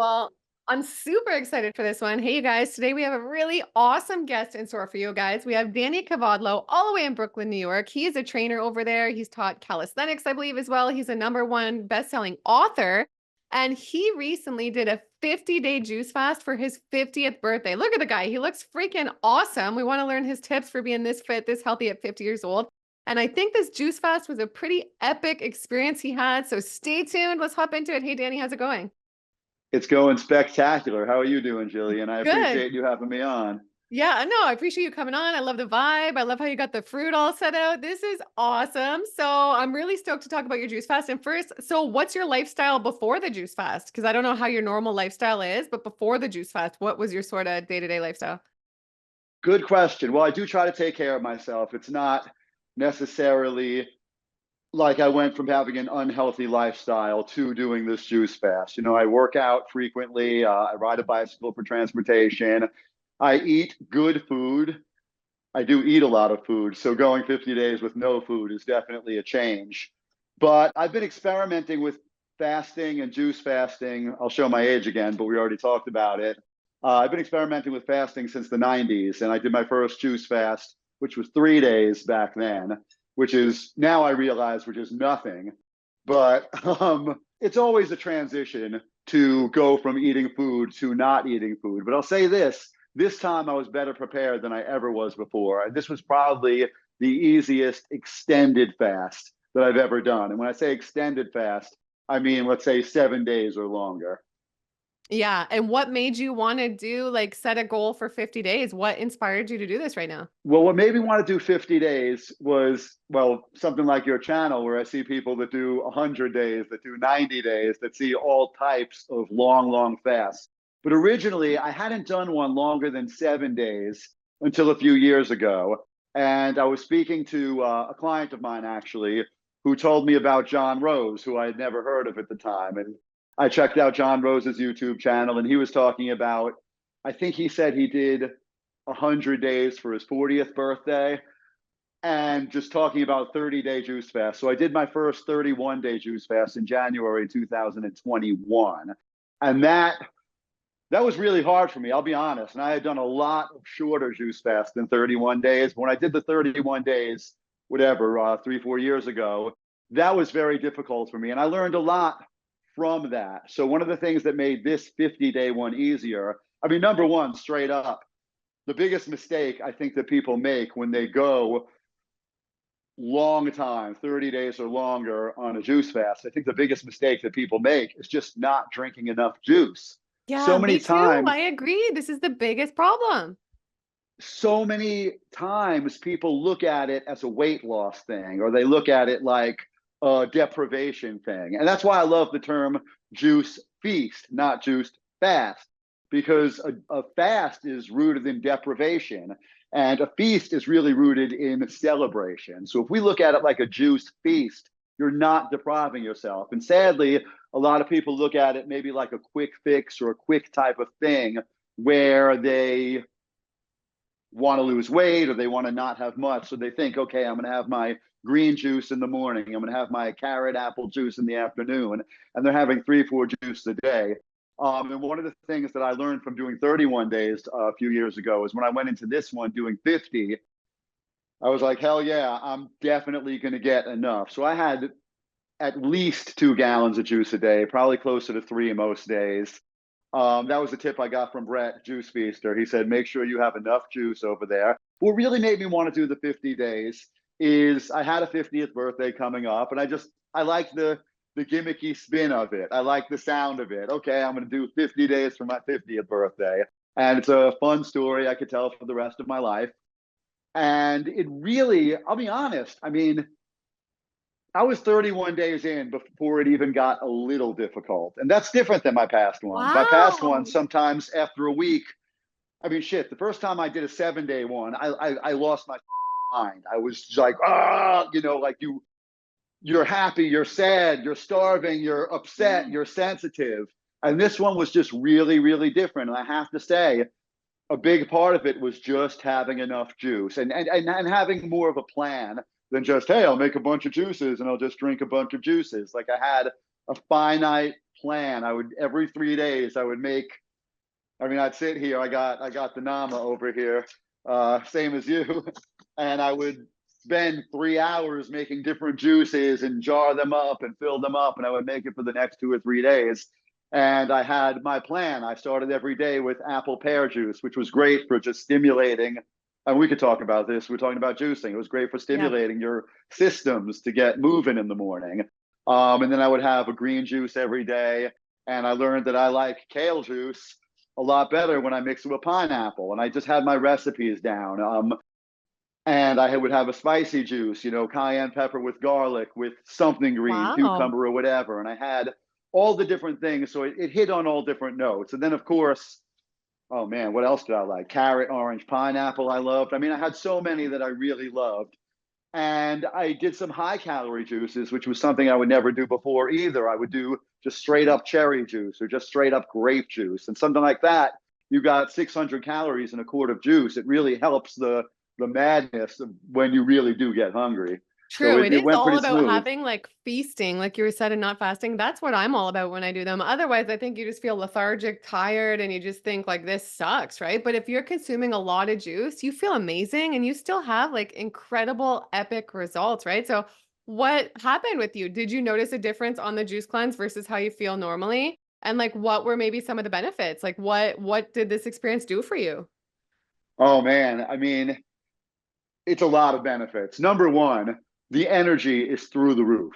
Well, I'm super excited for this one. Hey, you guys, today we have a really awesome guest in store for you guys. We have 𝒔𝒂𝒊𝒕𝒉𝒈 all the way in Brooklyn, New York. He is a trainer over there. He's taught calisthenics, I believe, as well. He's a #1 best-selling author. And he recently did a 50-day juice fast for his 50th birthday. Look at the guy. He looks freaking awesome. We want to learn his tips for being this fit, this healthy at 50 years old. And I think this juice fast was a pretty epic experience he had. So stay tuned. Let's hop into it. Hey, Danny, how's it going? It's going spectacular. How are you doing, Gillian? I Good. appreciate you having me on. Yeah, no, I appreciate you coming on. I love the vibe. I love how you got the fruit all set out. This is awesome. So I'm really stoked to talk about your juice fast. And first, so what's your lifestyle before the juice fast? Because I don't know how your normal lifestyle is, but before the juice fast, what was your sort of day-to-day lifestyle? Good question. Well, I do try to take care of myself. It's not necessarily like I went from having an unhealthy lifestyle to doing this juice fast. You know, I work out frequently. I ride a bicycle for transportation. I eat good food. I do eat a lot of food. So going 50 days with no food is definitely a change. But I've been experimenting with fasting and juice fasting. I'll show my age again, but we already talked about it. I've been experimenting with fasting since the 90s, and I did my first juice fast, which was 3 days back then, which is now I realize, which is nothing. But it's always a transition to go from eating food to not eating food. But I'll say this time I was better prepared than I ever was before. This was probably the easiest extended fast that I've ever done. And when I say extended fast, I mean, let's say 7 days or longer. Yeah. And what made you want to do like set a goal for 50 days? What inspired you to do this right now? Well, what made me want to do 50 days was, well, something like your channel where I see people that do 100 days, that do 90 days, that see all types of long fasts. But originally, I hadn't done one longer than 7 days until a few years ago. And I was speaking to a client of mine, actually, who told me about John Rose, who I had never heard of at the time. And I checked out John Rose's YouTube channel, and he was talking about, I think he said he did 100 days for his 40th birthday, and just talking about 30-day juice fast. So I did my first 31-day juice fast in January 2021. And that was really hard for me, I'll be honest. And I had done a lot of shorter juice fasts than 31 days. When I did the 31 days, whatever, 3-4 years ago, that was very difficult for me. And I learned a lot from that. So one of the things that made this 50-day one easier, I mean, number one, straight up, the biggest mistake I think that people make when they go long time, 30 days or longer on a juice fast, I think the biggest mistake that people make is just not drinking enough juice. Yeah, So many me too. times, I agree. This is the biggest problem. so many times people look at it as a weight loss thing, or they look at it like a deprivation thing. And that's why I love the term juice feast, not juice fast, because a fast is rooted in deprivation and a feast is really rooted in celebration. So if we look at it like a juice feast, you're not depriving yourself. And sadly, a lot of people look at it maybe like a quick fix or a quick type of thing where they want to lose weight or they want to not have much. So they think, okay, I'm going to have my green juice in the morning. I'm going to have my carrot apple juice in the afternoon. And they're having 3-4 juices a day. And one of the things that I learned from doing 31 days a few years ago is when I went into this one doing 50, I was like, hell yeah, I'm definitely going to get enough. So I had at least 2 gallons of juice a day, probably closer to 3 most days. That was a tip I got from Brett, Juice Feaster. He said, make sure you have enough juice over there. What really made me want to do the 50 days is I had a 50th birthday coming up, and I like the gimmicky spin of it. I like the sound of it. Okay, I'm going to do 50 days for my 50th birthday. And it's a fun story I could tell for the rest of my life. And it really, I'll be honest, I mean, I was 31 days in before it even got a little difficult. And that's different than my past ones. My past ones, Wow. sometimes after a week, I mean, shit, the first time I did a 7-day one, I lost my mind. I was just like, you know, like you're happy, you're sad, you're starving, you're upset, you're sensitive. And this one was just really different. And I have to say, a big part of it was just having enough juice and having more of a plan than just, hey, I'll make a bunch of juices and I'll just drink a bunch of juices. Like I had a finite plan. I would every 3 days I would make. I mean, I'd sit here. I got the Nama over here, same as you, and I would spend 3 hours making different juices and jar them up and fill them up, and I would make it for the next 2 or 3 days. And I had my plan. I started every day with apple pear juice, which was great for just stimulating. And we could talk about this. We're talking about juicing. It was great for Yeah. stimulating your systems to get moving in the morning. And then I would have a green juice every day. And I learned that I like kale juice a lot better when I mix it with pineapple. And I just had my recipes down. And I would have a spicy juice, cayenne pepper with garlic, with something green, Wow. cucumber or whatever. And I had all the different things. So it hit on all different notes. And then, of course, oh man, what else did I like? Carrot, orange, pineapple, I loved. I mean, I had so many that I really loved. And I did some high calorie juices, which was something I would never do before either. I would do just straight up cherry juice or just straight up grape juice and something like that. You got 600 calories in a quart of juice. It really helps the madness of when you really do get hungry. So True. it, It it is went all pretty about smooth. having like feasting, like you were said, and not fasting. That's what I'm all about when I do them. Otherwise, I think you just feel lethargic, tired, and you just think like this sucks, right? But if you're consuming a lot of juice, you feel amazing and you still have like incredible, epic results, right? So, what happened with you? Did you notice a difference on the juice cleanse versus how you feel normally? And like, what were maybe some of the benefits? Like, what did this experience do for you? Oh man, I mean, it's a lot of benefits. Number one, the energy is through the roof.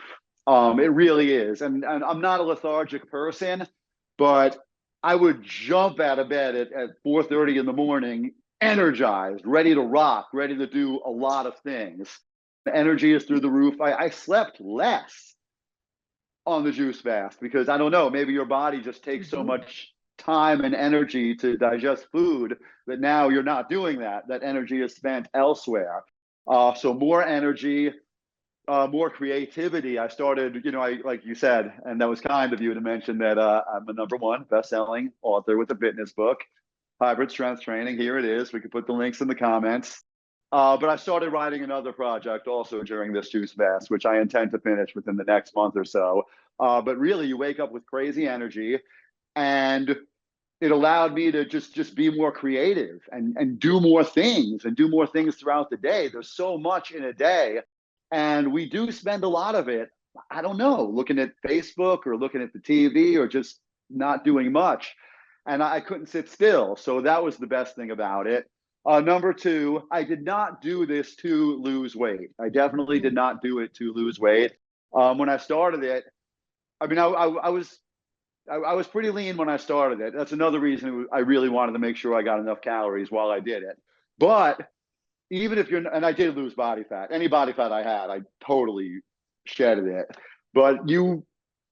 It really is. And I'm not a lethargic person, but I would jump out of bed at 4:30 in the morning, energized, ready to rock, ready to do a lot of things. The energy is through the roof. I slept less on the juice fast because I don't know, maybe your body just takes so Mhm. much time and energy to digest food that now you're not doing that. That energy is spent elsewhere. So more energy, more creativity. I started, I like you said, and that was kind of you to mention that I'm a #1 best-selling author with a fitness book, Hybrid Strength Training. Here it is. We can put the links in the comments. But I started writing another project also during this juice fast, which I intend to finish within the next month or so. But really, you wake up with crazy energy, and it allowed me to just be more creative and do more things throughout the day. There's so much in a day, and we do spend a lot of it, I don't know, looking at Facebook or looking at the TV or just not doing much. And I couldn't sit still, so that was the best thing about it. Number two, I did not do this to lose weight. I definitely did Mhm. not do it to lose weight. When I started it, I mean, I was pretty lean when I started it. That's another reason I really wanted to make sure I got enough calories while I did it. But even if you're, and I did lose body fat, any body fat I had, I totally shedded it. But you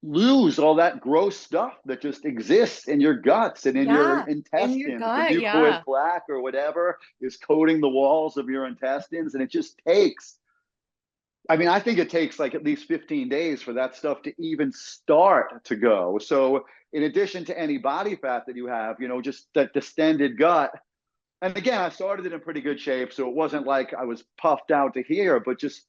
lose all that gross stuff that just exists in your guts and in your Yeah, in your intestines. The gut, mucoid yeah. plaque or whatever is coating the walls of your intestines. And it just takes, I mean, I think it takes like at least 15 days for that stuff to even start to go. So, in addition to any body fat that you have, just that distended gut. And again, I started it in pretty good shape. So it wasn't like I was puffed out to here, but just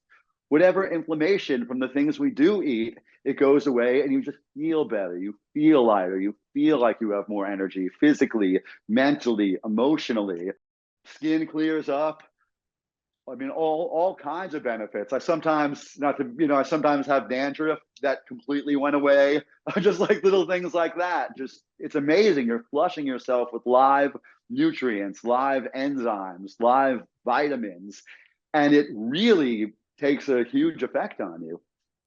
whatever inflammation from the things we do eat, it goes away and you just feel better. You feel lighter. You feel like you have more energy physically, mentally, emotionally. Skin clears up. I mean, all kinds of benefits. I sometimes not to I sometimes have dandruff that completely went away. Just like little things like that. Just it's amazing. You're flushing yourself with live nutrients, live enzymes, live vitamins, and it really takes a huge effect on you.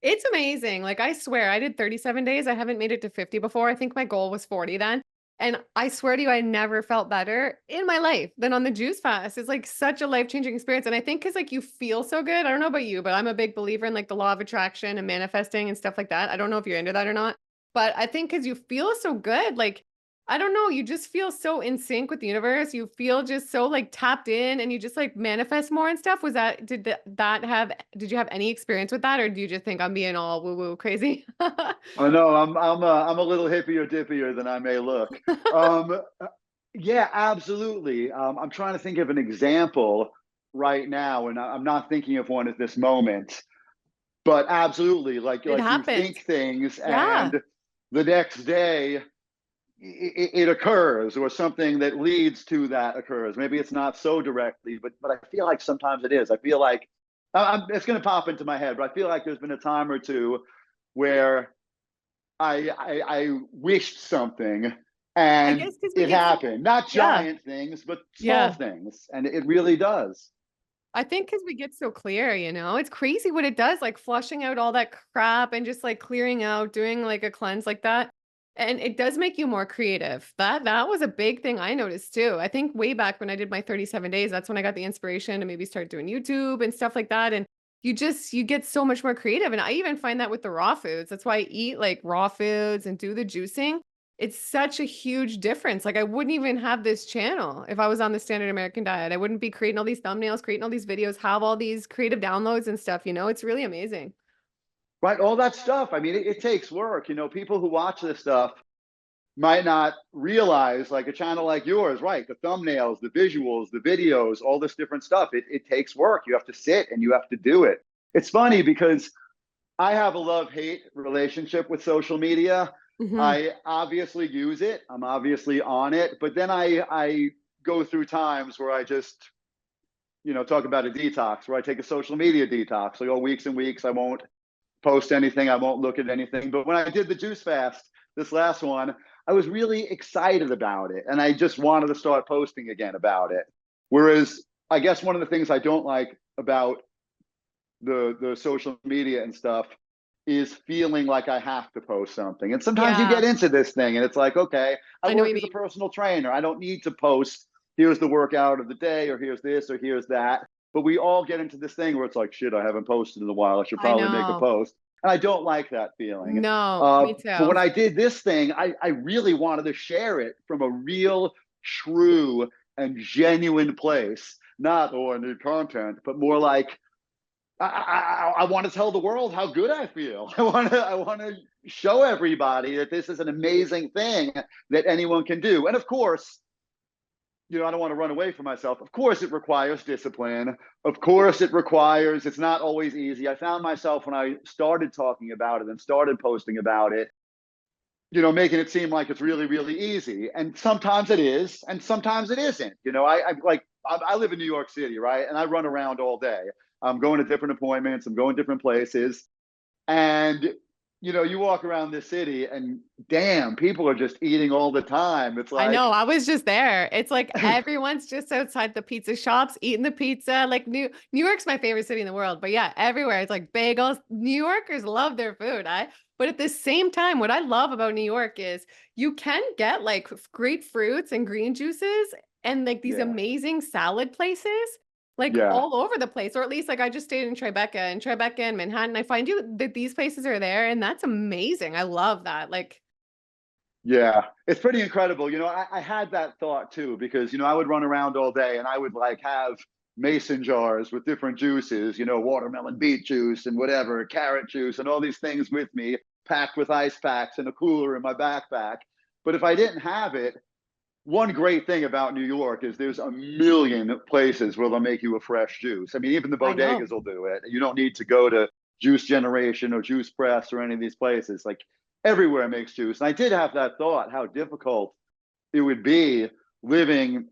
It's amazing. Like, I swear, I did 37 days. I haven't made it to 50 before. I think my goal was 40 then. And I swear to you, I never felt better in my life than on the juice fast. It's like such a life-changing experience. And I think because like you feel so good. I don't know about you, but I'm a big believer in like the law of attraction and manifesting and stuff like that. I don't know if you're into that or not. But I think because you feel so good, like I don't know, you just feel so in sync with the universe. You feel just so like tapped in and you just like manifest more and stuff. Was that did you have any experience with that or do you just think I'm being all woo woo crazy? I know I'm a little hippier dippier than I may look. Um, yeah, absolutely. I'm trying to think of an example right now, and I'm not thinking of one at this moment. But absolutely, like It you happens. think things, Yeah. and the next day it occurs, or something that leads to that occurs. Maybe it's not so directly, but I feel like sometimes it is. I feel like it's going to pop into my head, but I feel like there's been a time or two where I wished something I and guess because we it get so, happened. Not yeah, giant things, but small yeah. things, and it really does. I think because we get so clear, it's crazy what it does, like flushing out all that crap and just like clearing out, doing like a cleanse like that. And it does make you more creative. That was a big thing I noticed too. I think way back when I did my 37 days, that's when I got the inspiration to maybe start doing YouTube and stuff like that. And you get so much more creative. And I even find that with the raw foods. That's why I eat like raw foods and do the juicing. It's such a huge difference. Like I wouldn't even have this channel if I was on the standard American diet. I wouldn't be creating all these thumbnails, creating all these videos, have all these creative downloads and stuff, It's really amazing. Right, all that stuff. I mean, it takes work. People who watch this stuff might not realize, like a channel like yours, right? The thumbnails, the visuals, the videos, all this different stuff. It takes work. You have to sit and you have to do it. It's funny because I have a love-hate relationship with social media. Mhm. I obviously use it. I'm obviously on it, but then I go through times where I just, talk about a detox, where I take a social media detox. I go weeks and weeks. I won't post anything. I won't look at anything. But when I did the juice fast, this last one, I was really excited about it. And I just wanted to start posting again about it. Whereas I guess one of the things I don't like about the social media and stuff is feeling like I have to post something. And sometimes you Yeah, get into this thing and it's like, okay, I I know what you work as a mean. personal trainer. I don't need to post, here's the workout of the day, or here's this, or here's that. But we all get into this thing where it's like, shit, I haven't posted in a while. I should I probably make a know. post. And I don't like that feeling. No, me But too. when I did this thing, I really wanted to share it from a real, true, and genuine place. Not, oh, I need content, but more like, I want to tell the world how good I feel. I want to show everybody that this is an amazing thing that anyone can do. And of course, I don't want to run away from myself. Of course, it requires discipline. Of course, it's not always easy. I found myself when I started talking about it and started posting about it, making it seem like it's really, really easy. And sometimes it is, and sometimes it isn't. I live in New York City, right? And I run around all day. I'm going to different appointments. I'm going different places. And, you walk around this city and damn, people are just eating all the time. It's I like, know. I was just there. It's like everyone's just outside the pizza shops eating the pizza. Like New York's my favorite city in the world, but yeah, everywhere it's like bagels. New Yorkers love their food. But at the same time, what I love about New York is you can get like great fruits and green juices and like these yeah, amazing salad places like yeah. all over the place. Or at least like I just stayed in Tribeca and Manhattan. I find you that these places are there and that's amazing. I love that. Like, Yeah, it's pretty incredible. I had that thought too, because, I would run around all day and I would like have mason jars with different juices, watermelon beet juice and whatever, carrot juice and all these things with me, packed with ice packs and a cooler in my backpack. But if I didn't have it, one great thing about New York is there's a million places where they'll make you a fresh juice. I mean, even the I know. bodegas will do it. You don't need to go to Juice Generation or Juice Press or any of these places. Like everywhere makes juice. And I did have that thought how difficult it would be living,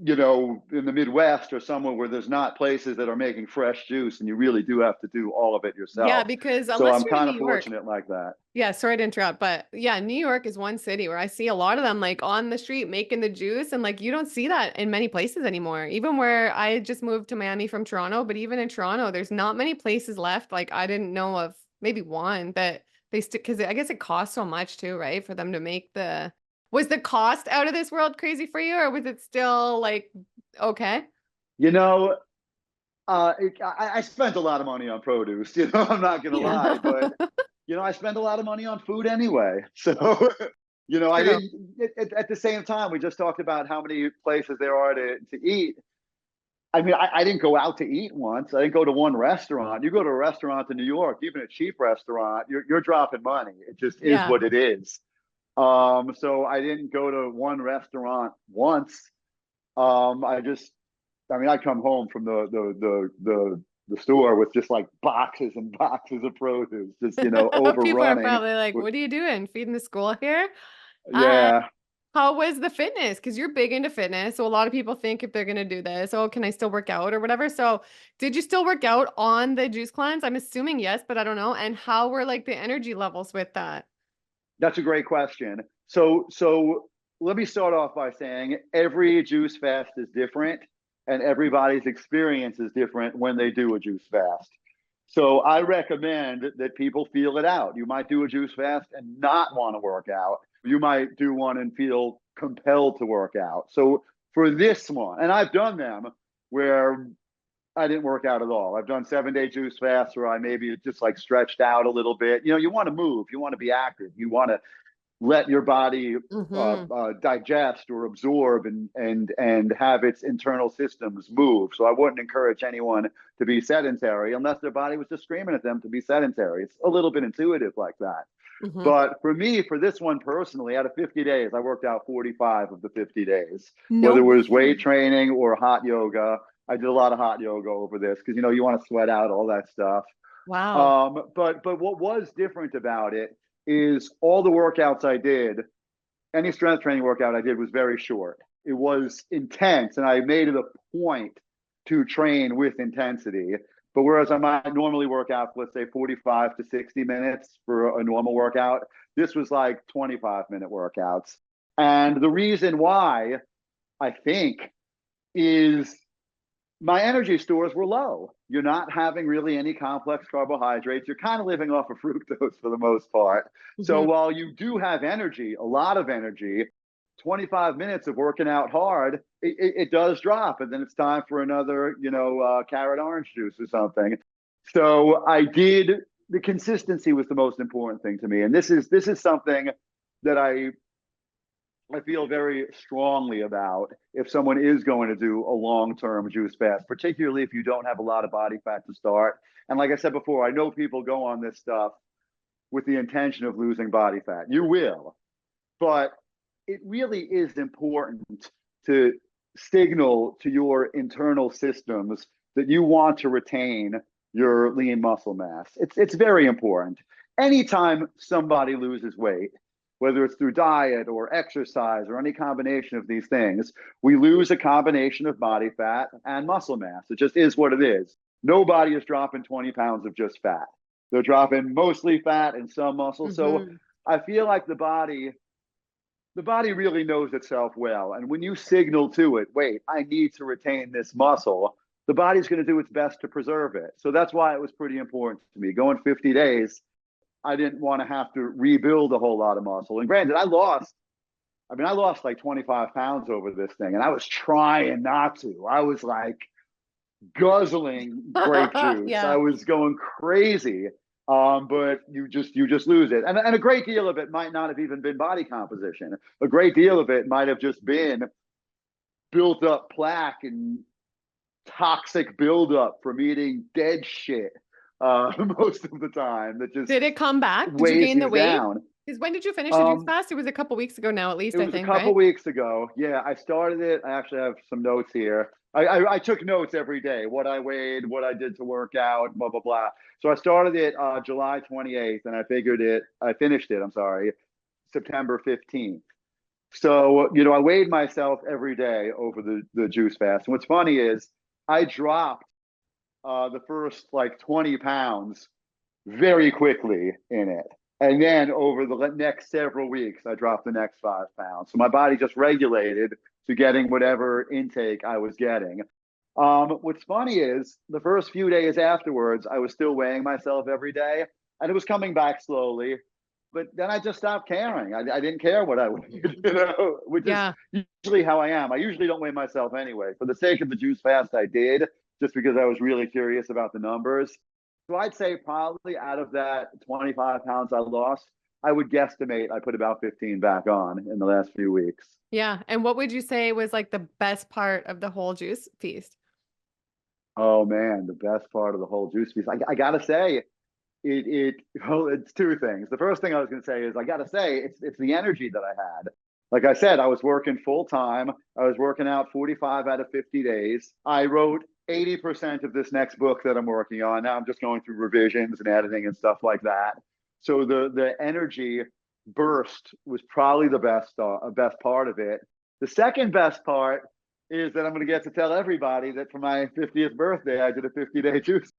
in the Midwest or somewhere where there's not places that are making fresh juice and you really do have to do all of it Yeah, yourself. because So unless I'm you're in kind New of York, fortunate like that. yeah, sorry to interrupt, but yeah, New York is one city where I see a lot of them like on the street making the juice, and like you don't see that in many places anymore. Even where I just moved to Miami from Toronto, but even in Toronto, there's not many places left. Like I didn't know of maybe one that they stick because I guess it costs so much too, right? For them to make the was the cost out of this world crazy for you, or was it still like okay? You know, I spent a lot of money on produce, I'm not gonna Yeah. lie, but I spend a lot of money on food anyway. So, I True. didn't at the same time, we just talked about how many places there are to eat. I mean, I didn't go out to eat once. I didn't go to one restaurant. You go to a restaurant in New York, even a cheap restaurant, you're dropping money. It just is Yeah. what it is. So I didn't go to one restaurant once. I mean, I come home from the the store with just like boxes and boxes of produce, just, People are overrunning. probably like, what are you doing? Feeding the school here? Uh, Yeah. how was the fitness? Because you're big into fitness. So a lot of people think if they're going to do this, oh, can I still work out or whatever? So did you still work out on the juice cleanse? I'm assuming yes, but I don't know. And how were like the energy levels with that? That's a great question. So let me start off by saying every juice fast is different and everybody's experience is different when they do a juice fast. So I recommend that people feel it out. You might do a juice fast and not want to work out. You might do one and feel compelled to work out. So for this one, and I've done them where I didn't work out at all. I've done 7-day juice fasts where I maybe just like stretched out a little bit. You want to move, you want to be active, you want to let your body digest or absorb and have its internal systems move. So I wouldn't encourage anyone to be sedentary unless their body was just screaming at them to be sedentary. It's a little bit intuitive like that. But for me, for this one personally, out of 50 days, I worked out 45 of the 50 days, No whether it was way. weight training or hot yoga. I did a lot of hot yoga over this because, you want to sweat out all that stuff. Wow. But what was different about it is all the workouts I did, any strength training workout I did was very short. It was intense, and I made it a point to train with intensity. But whereas I might normally work out for, let's say, 45 to 60 minutes for a normal workout, this was like 25-minute workouts. And the reason why, I think, is my energy stores were low. You're not having really any complex carbohydrates. You're kind of living off of fructose for the most part. So while you do have energy, a lot of energy, 25 minutes of working out hard, it does drop. And then it's time for another, carrot orange juice or something. So the consistency was the most important thing to me. And this is something that I feel very strongly about if someone is going to do a long-term juice fast, particularly if you don't have a lot of body fat to start. And like I said before, I know people go on this stuff with the intention of losing body fat. You will, but it really is important to signal to your internal systems that you want to retain your lean muscle mass. It's very important. Anytime somebody loses weight, whether it's through diet or exercise or any combination of these things, we lose a combination of body fat and muscle mass. It just is what it is. Nobody is dropping 20 pounds of just fat. They're dropping mostly fat and some muscle. So I feel like the body really knows itself well. And when you signal to it, wait, I need to retain this muscle, the body's going to do its best to preserve it. So that's why it was pretty important to me. Going 50 days, I didn't want to have to rebuild a whole lot of muscle. And granted, I lost like 25 pounds over this thing, and I was trying not to. I was like guzzling grape juice. Yeah. I was going crazy. But you just lose it. And a great deal of it might not have even been body composition. A great deal of it might have just been built up plaque and toxic buildup from eating dead shit. Most of the time, that just Did it come back? Did you weighs gain the you weight? down. Because when did you finish the juice fast? It was a couple weeks ago now, at least, It I was a think, couple right? weeks ago. Yeah, I started it. I actually have some notes here. I took notes every day, what I weighed, what I did to work out, blah, blah, blah. So I started it July 28th, and I finished it, I'm sorry, September 15th. So, I weighed myself every day over the juice fast. And what's funny is I dropped the first like 20 pounds very quickly in it. And then over the next several weeks, I dropped the next 5 pounds. So my body just regulated to getting whatever intake I was getting. What's funny is the first few days afterwards, I was still weighing myself every day, and it was coming back slowly. But then I just stopped caring. I didn't care what I weighed, which is usually how I am. I usually don't weigh myself anyway. For the sake of the juice fast, I did, just because I was really curious about the numbers. So I'd say probably out of that 25 pounds I lost, I would guesstimate I put about 15 back on in the last few weeks. Yeah. And what would you say was like the best part of the whole juice feast? Oh man, the best part of the whole juice feast. I gotta say, it's two things. The first thing I was gonna say is I gotta say it's the energy that I had. Like I said, I was working full time. I was working out 45 out of 50 days. I wrote 80% of this next book that I'm working on. Now I'm just going through revisions and editing and stuff like that. So the energy burst was probably the best part of it. The second best part is that I'm going to get to tell everybody that for my 50th birthday, I did a 50-day juice.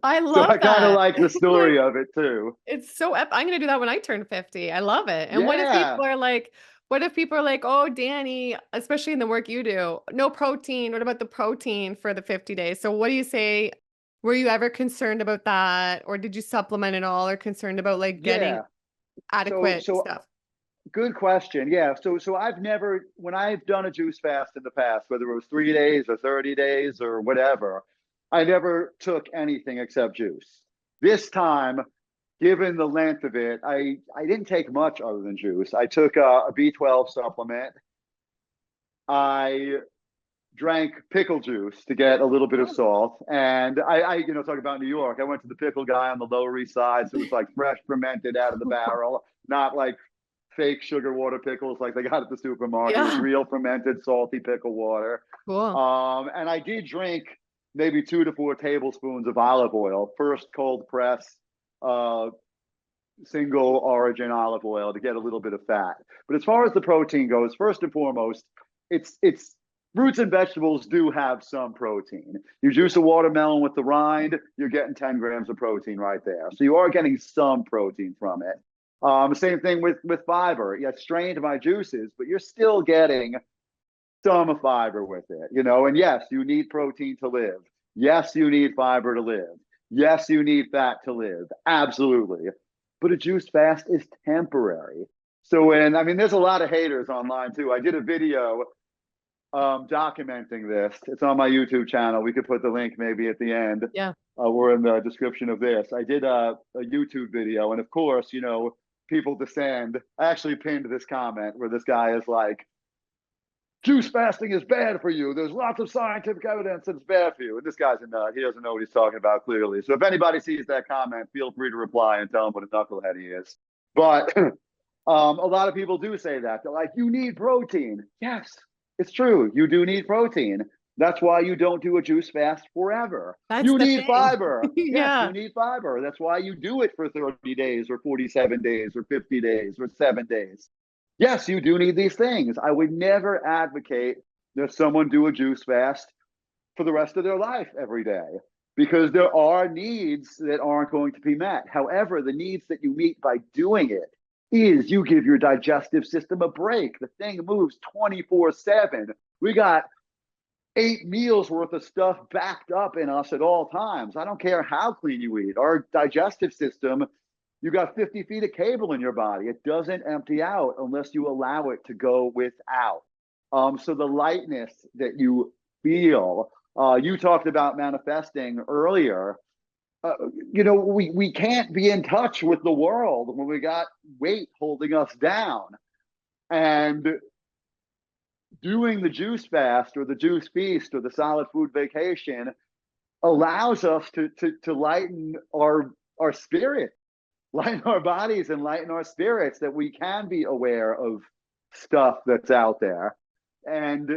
I So love I kind of that. like the story of it too. It's so I'm gonna do that when I turn 50. I love it. And Yeah. what if people are like, oh, Danny, especially in the work you do, no protein. What about the protein for the 50 days? So what do you say? Were you ever concerned about that? Or did you supplement at all or concerned about like getting Yeah. adequate So stuff? good question. Yeah. So I've never, when I've done a juice fast in the past, whether it was 3 days or 30 days or whatever, I never took anything except juice. This time, given the length of it, I didn't take much other than juice. I took a B12 supplement. I drank pickle juice to get a little bit of Oh. salt. And I talk about New York. I went to the pickle guy on the Lower East Side. So it was like fresh fermented out of the barrel, not like fake sugar water pickles like they got at the supermarket. It was Yeah, real fermented, salty pickle water. cool. And I did drink maybe 2 to 4 tablespoons of olive oil, first cold press, single origin olive oil to get a little bit of fat. But as far as the protein goes, first and foremost, it's fruits and vegetables do have some protein. You juice a watermelon with the rind, you're getting 10 grams of protein right there. So you are getting some protein from it. Same thing with fiber. Yeah, strained my juices, but you're still getting some fiber with it, and yes, you need protein to live. Yes, you need fiber to live. Yes, you need fat to live. Absolutely. But a juice fast is temporary. So there's a lot of haters online too. I did a video documenting this. It's on my YouTube channel. We could put the link maybe at the end Yeah. or in the description of this. I did a YouTube video, and of course, people descend. I actually pinned this comment where this guy is like, juice fasting is bad for you. There's lots of scientific evidence that it's bad for you. And this guy's a nut. He doesn't know what he's talking about clearly. So if anybody sees that comment, feel free to reply and tell him what a knucklehead he is. But a lot of people do say that. They're like, you need protein. Yes, it's true. You do need protein. That's why you don't do a juice fast forever. That's You the need thing. fiber. Yes, Yeah. you need fiber. That's why you do it for 30 days or 47 days or 50 days or 7 days. Yes, you do need these things. I would never advocate that someone do a juice fast for the rest of their life every day because there are needs that aren't going to be met. However, the needs that you meet by doing it is you give your digestive system a break. The thing moves 24/7. We got 8 meals worth of stuff backed up in us at all times. I don't care how clean you eat. Our digestive system, you got 50 feet of cable in your body. It doesn't empty out unless you allow it to go without. So the lightness that you feel, you talked about manifesting earlier. We can't be in touch with the world when we got weight holding us down. And doing the juice fast or the juice feast or the solid food vacation allows us to lighten our spirit, lighten our bodies and lighten our spirits, that we can be aware of stuff that's out there. And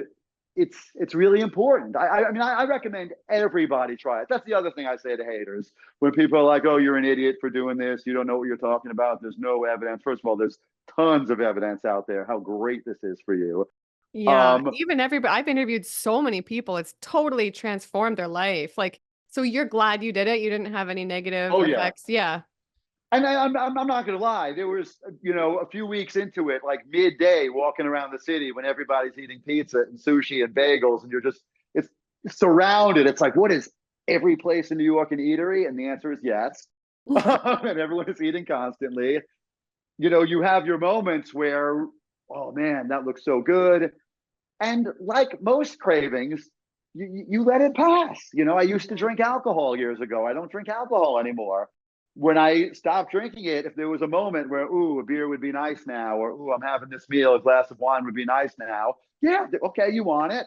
it's really important. I recommend everybody try it. That's the other thing I say to haters. When people are like, oh, you're an idiot for doing this, you don't know what you're talking about, there's no evidence. First of all, there's tons of evidence out there how great this is for you. Yeah, even everybody I've interviewed so many people, it's totally transformed their life. Like, so you're glad you did it? You didn't have any negative Oh yeah. effects? Yeah. And I'm not gonna lie. There was, a few weeks into it, like midday, walking around the city when everybody's eating pizza and sushi and bagels, and it's surrounded. It's like, what is every place in New York an eatery? And the answer is yes. And everyone is eating constantly. You have your moments where, oh man, that looks so good. And like most cravings, you let it pass. I used to drink alcohol years ago. I don't drink alcohol anymore. When I stopped drinking it, if there was a moment where, ooh, a beer would be nice now, or ooh, I'm having this meal, a glass of wine would be nice now. Yeah, okay, you want it.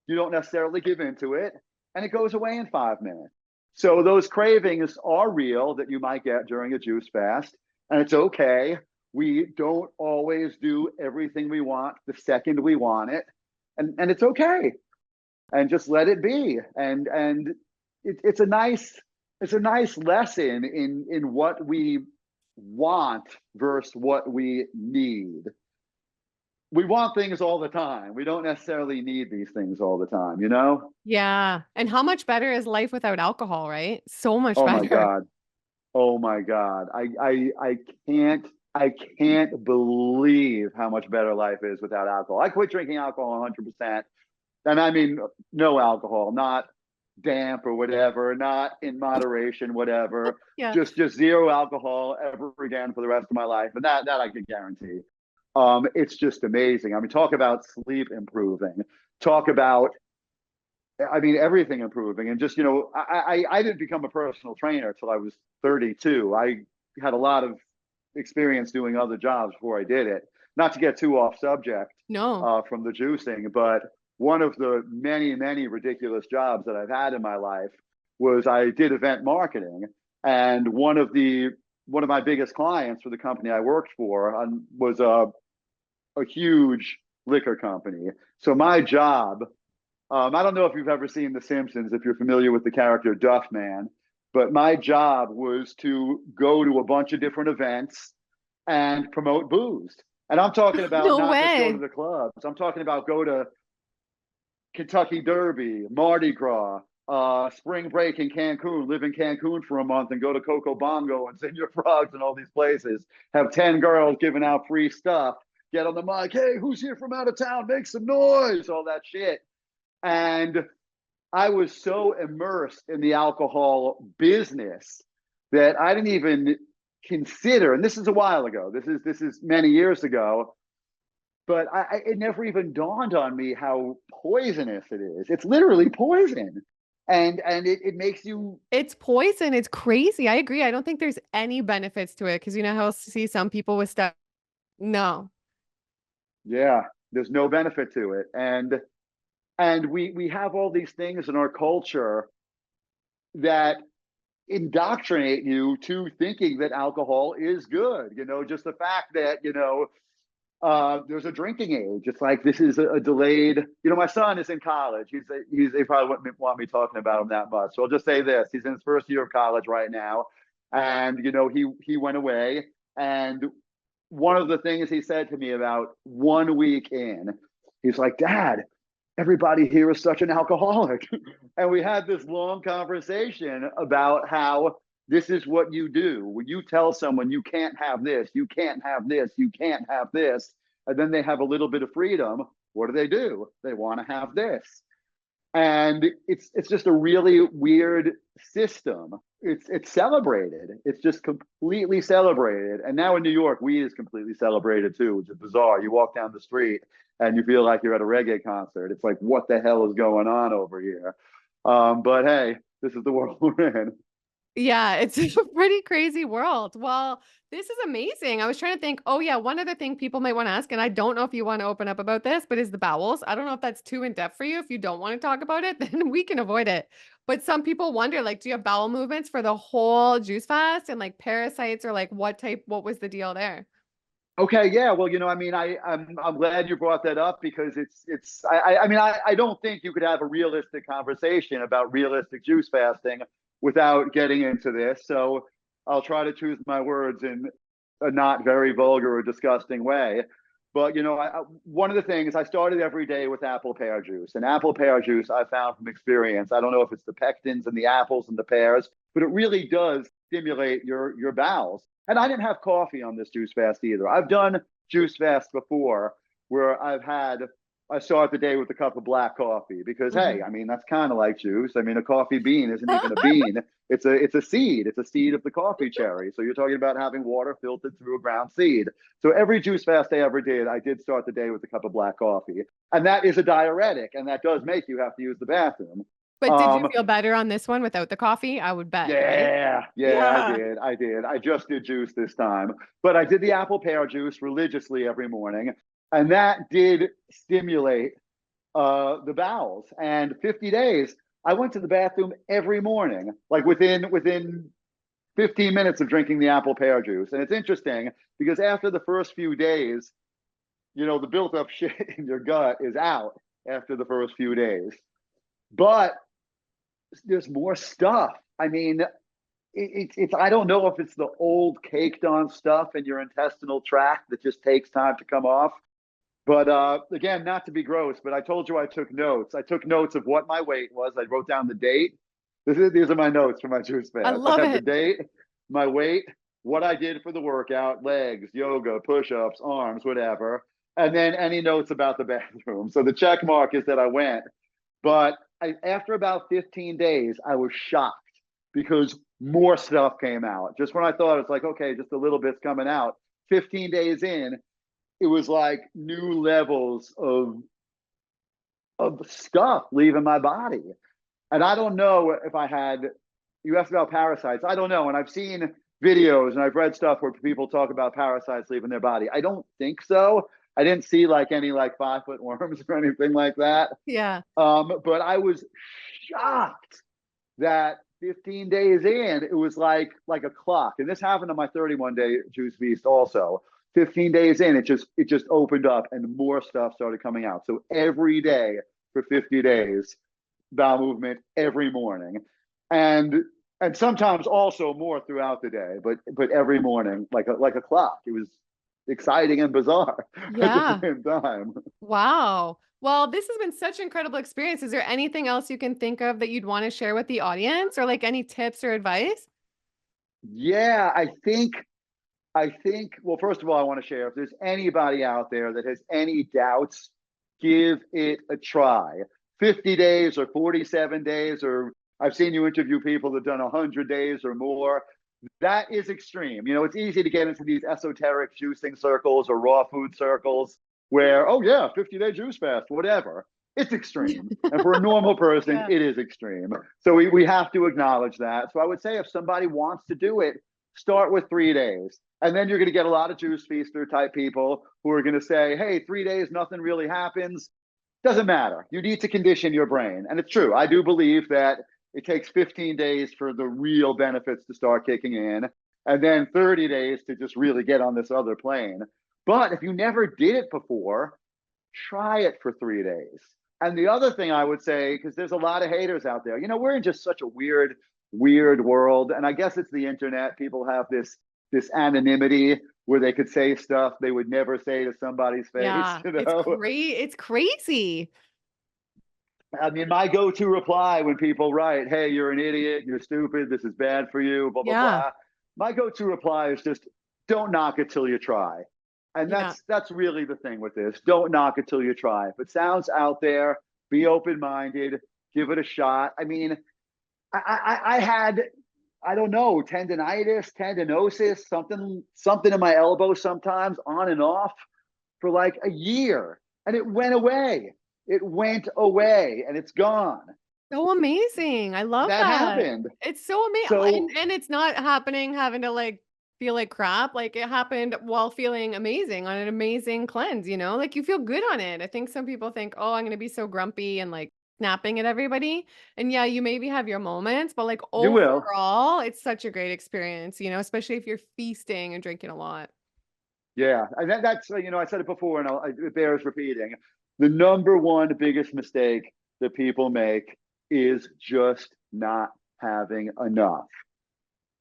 You don't necessarily give into it, and it goes away in 5 minutes. So those cravings are real that you might get during a juice fast, and it's okay. We don't always do everything we want the second we want it, and it's okay. and just let it be. And it's a nice lesson in what we want versus what we need. We want things all the time. We don't necessarily need these things all the time, you know? Yeah. And how much better is life without alcohol, right? So much Oh my better. God. Oh my God. I can't believe how much better life is without alcohol. I quit drinking alcohol 100%. And I mean, no alcohol, not damp or whatever, not in moderation, whatever, Yeah. just zero alcohol ever again for the rest of my life. And that I can guarantee. It's just amazing. I mean, talk about sleep improving, talk about, I mean, everything improving. And just, I didn't become a personal trainer till I was 32. I had a lot of experience doing other jobs before I did it. Not to get too off subject No. from the juicing, but one of the many, many ridiculous jobs that I've had in my life was I did event marketing. And one of my biggest clients for the company I worked for was a huge liquor company. So my job, I don't know if you've ever seen The Simpsons, if you're familiar with the character Duff Man, but my job was to go to a bunch of different events and promote booze. And I'm talking about No not just go to way. the clubs. I'm talking about go to Kentucky Derby, Mardi Gras, spring break in Cancun, live in Cancun for a month and go to Coco Bongo and sing your frogs in all these places. Have 10 girls giving out free stuff. Get on the mic, hey, who's here from out of town? Make some noise, all that shit. And I was so immersed in the alcohol business that I didn't even consider, and this is a while ago, this is many years ago, but it never even dawned on me how poisonous it is. It's literally poison. And it makes you. It's poison. It's crazy. I agree. I don't think there's any benefits to it because you know how see some people with stuff. No. Yeah, there's no benefit to it. And we have all these things in our culture that indoctrinate you to thinking that alcohol is good. Just the fact that, there's a drinking age. It's like this is a delayed. My son is in college. They probably wouldn't want me talking about him that much. So I'll just say this: he's in his first year of college right now, and he went away. And one of the things he said to me about 1 week in, he's like, "Dad, everybody here is such an alcoholic." And we had this long conversation about how this is what you do when you tell someone you can't have this, you can't have this, you can't have this, and then they have a little bit of freedom. What do? They want to have this. And it's just a really weird system. It's celebrated. It's just completely celebrated. And now in New York, weed is completely celebrated too, which is bizarre. You walk down the street and you feel like you're at a reggae concert. It's like, what the hell is going on over here? But hey, this is the world we're in. Yeah, it's a pretty crazy world. Well, this is amazing. I was trying to think, oh yeah, one other thing people might want to ask, and I don't know if you want to open up about this, but is the bowels. I don't know if that's too in depth for you. If you don't want to talk about it, then we can avoid it. But some people wonder, like, do you have bowel movements for the whole juice fast and like parasites or like what was the deal there? Okay, yeah. Well, I mean, I'm glad you brought that up because I mean, I don't think you could have a realistic conversation about realistic juice fasting without getting into this. So I'll try to choose my words in a not very vulgar or disgusting way. But one of the things I started every day with apple pear juice, and apple pear juice I found from experience. I don't know if it's the pectins and the apples and the pears, but it really does stimulate your bowels. And I didn't have coffee on this juice fast either. I've done juice fast before where I start the day with a cup of black coffee because, hey, Mhm. I mean, that's kind of like juice. I mean, a coffee bean isn't even a bean. It's a seed. It's a seed of the coffee cherry. So you're talking about having water filtered through a ground seed. So every juice fast I ever did, I did start the day with a cup of black coffee. And that is a diuretic. And that does make you have to use the bathroom. But did you Um, feel better on this one without the coffee? I would bet, right? yeah, I Yeah. did. I did. I just did juice this time, but I did the apple pear juice religiously every morning, and that did stimulate the bowels. And 50 days, I went to the bathroom every morning, like within 15 minutes of drinking the apple pear juice. And it's interesting because after the first few days, the built up shit in your gut is out after the first few days. but there's more stuff. I mean, it's I don't know if it's the old caked on stuff in your intestinal tract that just takes time to come off. But again, not to be gross, but I told you I took notes. I took notes of what my weight was. I wrote down the date. These are my notes for my juice I fast. I love have the it. date, my weight, what I did for the workout, legs, yoga, push-ups, arms, whatever, and then any notes about the bathroom. So the check mark is that I went. But after about 15 days, I was shocked because more stuff came out. Just when I thought it's like, okay, just a little bit's coming out, 15 days in, it was like new levels of stuff leaving my body. And I don't know if I had, you asked about parasites. I don't know. And I've seen videos and I've read stuff where people talk about parasites leaving their body. I don't think so. I didn't see like any like 5-foot worms or anything like that. Yeah. But I was shocked that 15 days in, it was like a clock. And this happened on my 31-day juice feast also. 15 days in, it just opened up and more stuff started coming out. So every day for 50 days, bowel movement every morning. And sometimes also more throughout the day, but every morning, like a clock. It was exciting and bizarre at the Yeah. same time. Wow. Well, this has been such an incredible experience. Is there anything else you can think of that you'd want to share with the audience or like any tips or advice? Yeah, I think, well, first of all, I want to share if there's anybody out there that has any doubts, give it a try. 50 days or 47 days, or I've seen you interview people that have done 100 days or more. That is extreme. You know, it's easy to get into these esoteric juicing circles or raw food circles where, oh, yeah, 50-day juice fast, whatever. It's extreme. And for a normal person, Yeah. it is extreme. So we have to acknowledge that. So I would say if somebody wants to do it, start with 3 days. And then you're going to get a lot of juice feaster type people who are going to say, hey, 3 days, nothing really happens. Doesn't matter. You need to condition your brain. And it's true. I do believe that it takes 15 days for the real benefits to start kicking in, and then 30 days to just really get on this other plane. But if you never did it before, try it for 3 days. And the other thing I would say, because there's a lot of haters out there, you know, we're in just such a weird world. And I guess it's the internet. People have this anonymity where they could say stuff they would never say to somebody's face, Yeah. you It's know? great. It's crazy. I mean, my go-to reply when people write, hey, you're an idiot, you're stupid, this is bad for you, blah, blah, Yeah. blah. My go-to reply is just don't knock it till you try. And Yeah. that's really the thing with this. Don't knock it till you try. If it sounds out there, be open-minded, give it a shot. I mean, I had, I don't know, tendonitis, tendinosis, something in my elbow sometimes on and off for like a year. And it went away. It went away and it's gone. So amazing. I love That that. happened. It's so amazing. So And it's not happening having to like feel like crap. Like it happened while feeling amazing on an amazing cleanse, you know? Like you feel good on it. I think some people think, "Oh, I'm going to be so grumpy and like snapping at everybody." And yeah, you maybe have your moments, but like you will. overall, it's such a great experience, you know, especially if you're feasting and drinking a lot. Yeah. And that's, you know, I said it before and it bears repeating. The number one biggest mistake that people make is just not having enough.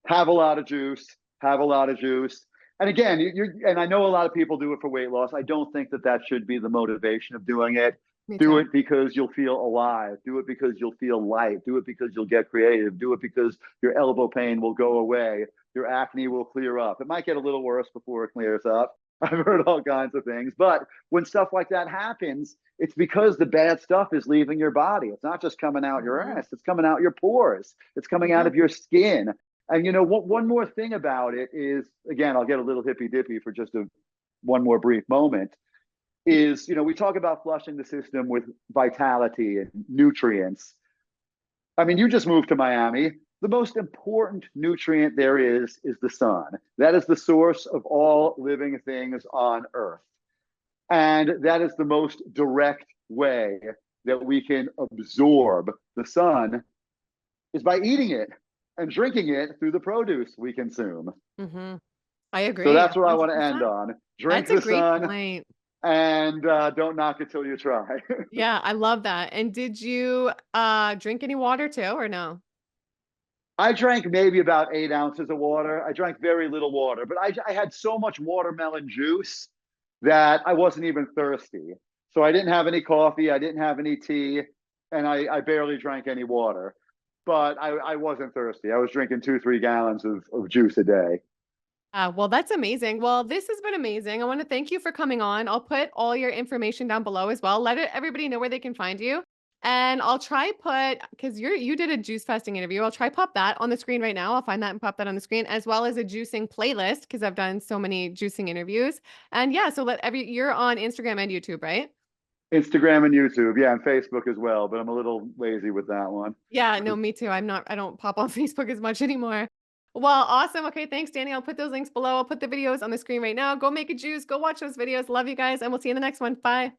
Have a lot of juice, have a lot of juice. And again, and I know a lot of people do it for weight loss. I don't think that should be the motivation of doing it. Me Do too. it because you'll feel alive. Do it because you'll feel light. Do it because you'll get creative. Do it because your elbow pain will go away. Your acne will clear up. It might get a little worse before it clears up. I've heard all kinds of things. But when stuff like that happens, it's because the bad stuff is leaving your body. It's not just coming out your Mhm. ass, it's coming out your pores. It's coming out Yeah. of your skin. And you know, one more thing about it is, again, I'll get a little hippy dippy for just one more brief moment. Is, you know, we talk about flushing the system with vitality and nutrients. I mean, you just moved to Miami. The most important nutrient there is the sun. That is the source of all living things on Earth. And that is the most direct way that we can absorb the sun is by eating it and drinking it through the produce we consume. Mhm. I So agree that's what I want to end 100%. on. Drink That's a the great sun, point. and don't knock it till you try. Yeah, I love that. And did you drink any water too, or no? I drank maybe about 8 ounces of water. I drank very little water, but I had so much watermelon juice that I wasn't even thirsty. So I didn't have any coffee, I didn't have any tea, and I barely drank any water. But I wasn't thirsty. I was drinking 2, 3 gallons of juice a day. Well, that's amazing. Well, this has been amazing. I want to thank you for coming on. I'll put all your information down below as well. Everybody know where they can find you. And I'll try put because you did a juice fasting interview. I'll try pop that on the screen right now. I'll find that and pop that on the screen, as well as a juicing playlist because I've done so many juicing interviews. And yeah, so you're on Instagram and YouTube, right? Instagram and YouTube, yeah, and Facebook as well, but I'm a little lazy with that one. Yeah, no, me too. I don't pop on Facebook as much anymore. Well, awesome. Okay, thanks, Danny. I'll put those links below. I'll put the videos on the screen right now. Go make a juice. Go watch those videos. Love you guys, and we'll see you in the next one. Bye.